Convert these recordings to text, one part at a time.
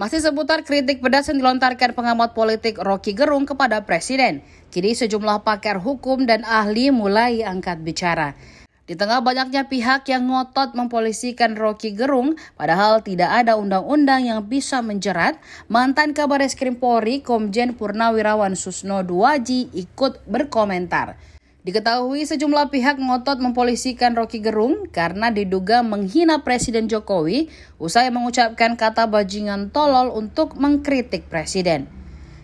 Masih seputar kritik pedas yang dilontarkan pengamat politik Roky Gerung kepada Presiden. Kini sejumlah pakar hukum dan ahli mulai angkat bicara. Di tengah banyaknya pihak yang ngotot mempolisikan Roky Gerung, padahal tidak ada undang-undang yang bisa menjerat, mantan Kabareskrim Polri Komjen Purnawirawan Susno Duaji ikut berkomentar. Diketahui sejumlah pihak ngotot mempolisikan Roky Gerung karena diduga menghina Presiden Jokowi usai mengucapkan kata bajingan tolol untuk mengkritik Presiden.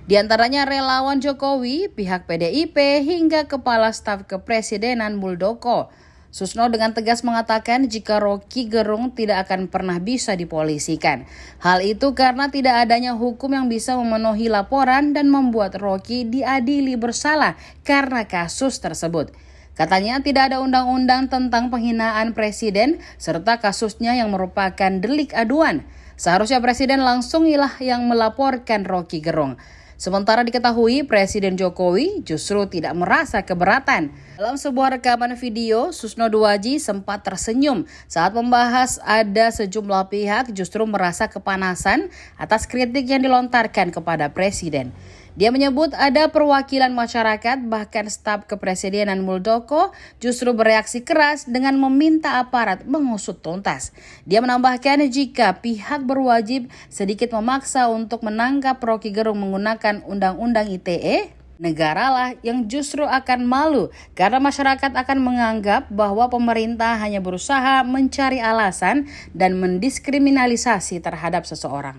Di antaranya relawan Jokowi, pihak PDIP hingga Kepala Staf Kepresidenan Muldoko. Susno dengan tegas mengatakan jika Roky Gerung tidak akan pernah bisa dipolisikan. Hal itu karena tidak adanya hukum yang bisa memenuhi laporan dan membuat Roky diadili bersalah karena kasus tersebut. Katanya tidak ada undang-undang tentang penghinaan presiden serta kasusnya yang merupakan delik aduan. Seharusnya presiden langsung yang melaporkan Roky Gerung. Sementara diketahui Presiden Jokowi justru tidak merasa keberatan. Dalam sebuah rekaman video, Susno Duaji sempat tersenyum saat membahas ada sejumlah pihak justru merasa kepanasan atas kritik yang dilontarkan kepada Presiden. Dia menyebut ada perwakilan masyarakat bahkan staf kepresidenan Muldoko justru bereaksi keras dengan meminta aparat mengusut tuntas. Dia menambahkan jika pihak berwajib sedikit memaksa untuk menangkap Roky Gerung menggunakan Undang-Undang ITE, negaralah yang justru akan malu karena masyarakat akan menganggap bahwa pemerintah hanya berusaha mencari alasan dan mendiskriminalisasi terhadap seseorang.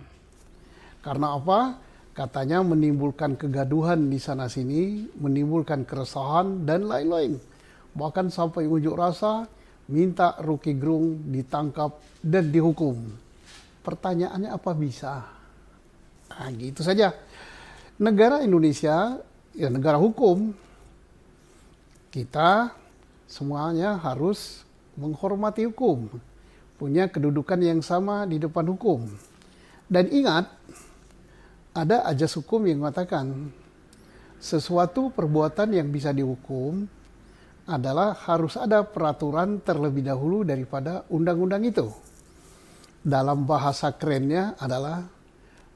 Karena apa? Katanya menimbulkan kegaduhan di sana-sini, menimbulkan keresahan dan lain-lain. Bahkan sampai unjuk rasa minta Roky Gerung ditangkap dan dihukum. Pertanyaannya apa bisa? Nah, gitu saja. Negara Indonesia, ya negara hukum, kita semuanya harus menghormati hukum. Punya kedudukan yang sama di depan hukum. Dan ingat, ada ajas hukum yang mengatakan sesuatu perbuatan yang bisa dihukum adalah harus ada peraturan terlebih dahulu daripada undang-undang itu. Dalam bahasa kerennya adalah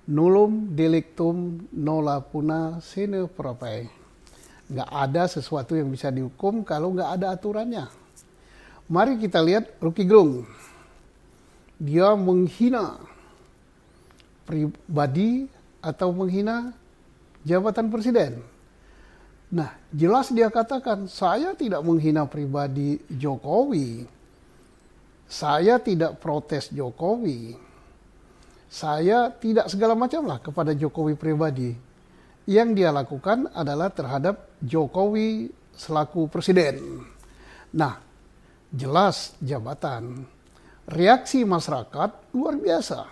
nullum delictum nolla puna sine prope. Nggak ada sesuatu yang bisa dihukum kalau nggak ada aturannya. Mari kita lihat Roky Gerung. Dia menghina pribadi atau menghina jabatan presiden. Nah, jelas dia katakan, saya tidak menghina pribadi Jokowi. Saya tidak protes Jokowi. Saya tidak segala macam lah kepada Jokowi pribadi. Yang dia lakukan adalah terhadap Jokowi selaku presiden. Nah, jelas jabatan. Reaksi masyarakat luar biasa.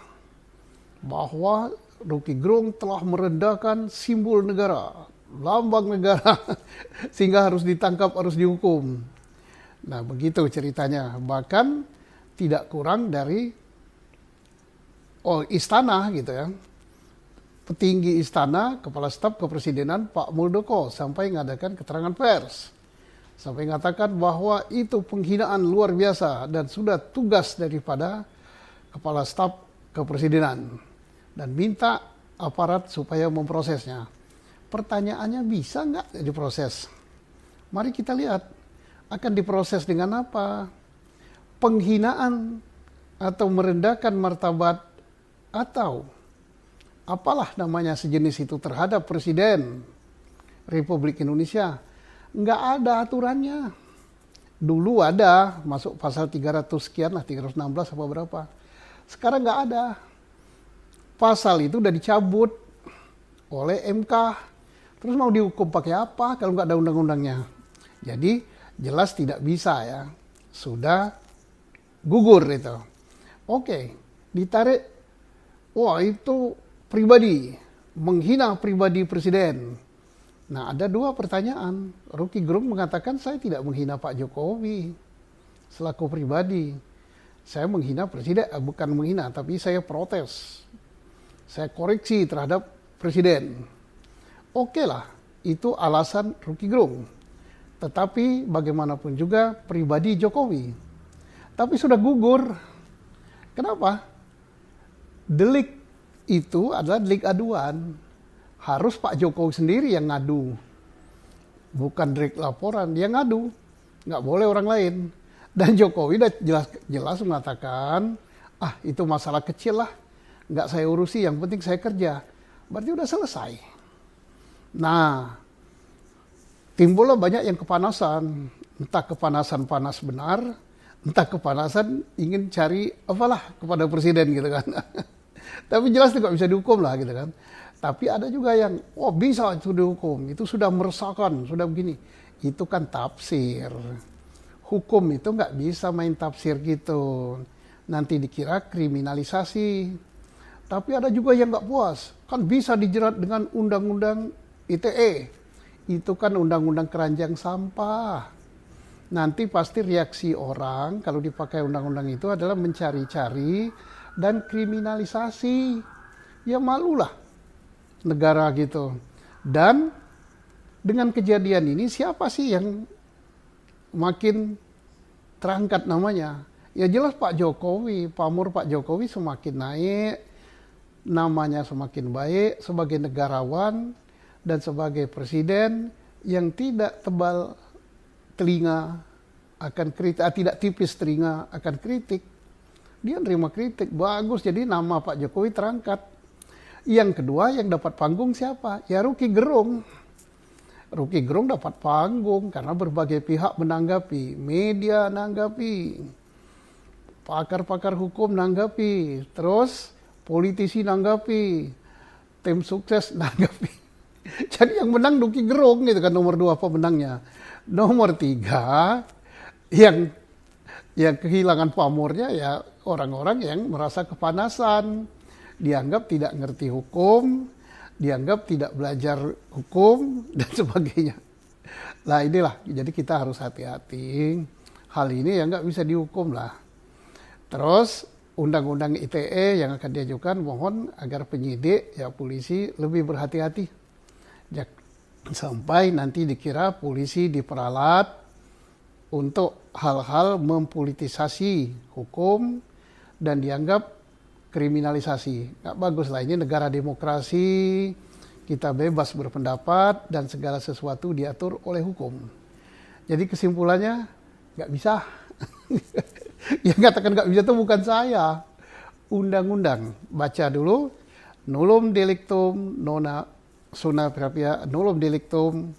Bahwa Roky Gerung telah merendahkan simbol negara, lambang negara, sehingga harus ditangkap, harus dihukum. Nah, begitu ceritanya. Bahkan tidak kurang dari istana gitu ya. Petinggi istana, Kepala Staf Kepresidenan Pak Muldoko sampai mengadakan keterangan pers. Sampai mengatakan bahwa itu penghinaan luar biasa dan sudah tugas daripada Kepala Staf Kepresidenan. Dan minta aparat supaya memprosesnya. Pertanyaannya bisa nggak diproses? Mari kita lihat. Akan diproses dengan apa? Penghinaan atau merendahkan martabat atau apalah namanya sejenis itu terhadap Presiden Republik Indonesia. Nggak ada aturannya. Dulu ada, masuk pasal 300 sekian lah, 316 apa berapa. Sekarang nggak ada. Pasal itu udah dicabut oleh MK. Terus mau dihukum pakai apa kalau nggak ada undang-undangnya? Jadi jelas tidak bisa ya. Sudah gugur itu. Oke, ditarik. Wah, itu pribadi. Menghina pribadi presiden. Nah, ada dua pertanyaan. Roky Gerung mengatakan saya tidak menghina Pak Jokowi selaku pribadi. Saya menghina presiden, bukan menghina, tapi saya protes. Saya koreksi terhadap presiden. Oke lah, itu alasan Roky Gerung. Tetapi bagaimanapun juga pribadi Jokowi. Tapi sudah gugur. Kenapa? Delik itu adalah delik aduan. Harus Pak Jokowi sendiri yang ngadu. Bukan delik laporan, dia ngadu. Nggak boleh orang lain. Dan Jokowi udah jelas mengatakan, itu masalah kecil lah. Nggak saya urusi, yang penting saya kerja. Berarti udah selesai. Nah, timbullah banyak yang kepanasan. Entah kepanasan panas benar, entah kepanasan ingin cari apalah kepada presiden gitu kan. Tapi jelas itu nggak bisa dihukum lah gitu kan. Tapi ada juga yang, bisa itu dihukum, itu sudah meresahkan, sudah begini. Itu kan tafsir. Hukum itu nggak bisa main tafsir gitu. Nanti dikira kriminalisasi. Tapi ada juga yang nggak puas. Kan bisa dijerat dengan undang-undang ITE. Itu kan undang-undang keranjang sampah. Nanti pasti reaksi orang kalau dipakai undang-undang itu adalah mencari-cari dan kriminalisasi. Ya malulah negara gitu. Dan dengan kejadian ini siapa sih yang makin terangkat namanya? Ya jelas Pak Jokowi, pamor Pak Jokowi semakin naik, namanya semakin baik sebagai negarawan dan sebagai presiden yang tidak tebal telinga akan kritik, tidak tipis telinga akan kritik. Dia nerima kritik, bagus, jadi nama Pak Jokowi terangkat. Yang kedua yang dapat panggung siapa? Ya Roky Gerung. Roky Gerung dapat panggung karena berbagai pihak menanggapi, media nanggapi, pakar-pakar hukum nanggapi, terus politisi nanggapi, tim sukses nanggapi. Jadi yang menang Roky Gerung gitu kan, nomor 2 pemenangnya. Nomor 3 yang kehilangan pamornya ya orang-orang yang merasa kepanasan, dianggap tidak ngerti hukum, dianggap tidak belajar hukum dan sebagainya. Nah inilah, jadi kita harus hati-hati. Hal ini ya nggak bisa dihukum lah. Terus undang-undang ITE yang akan diajukan mohon agar penyidik ya polisi lebih berhati-hati. Sampai nanti dikira polisi diperalat untuk hal-hal mempolitisasi hukum dan dianggap kriminalisasi. Nggak bagus lah, ini negara demokrasi, kita bebas berpendapat dan segala sesuatu diatur oleh hukum. Jadi kesimpulannya nggak bisa. Yang katakan nggak bisa itu bukan saya. Undang-undang, baca dulu, nullum delictum nona suna propria nullum delictum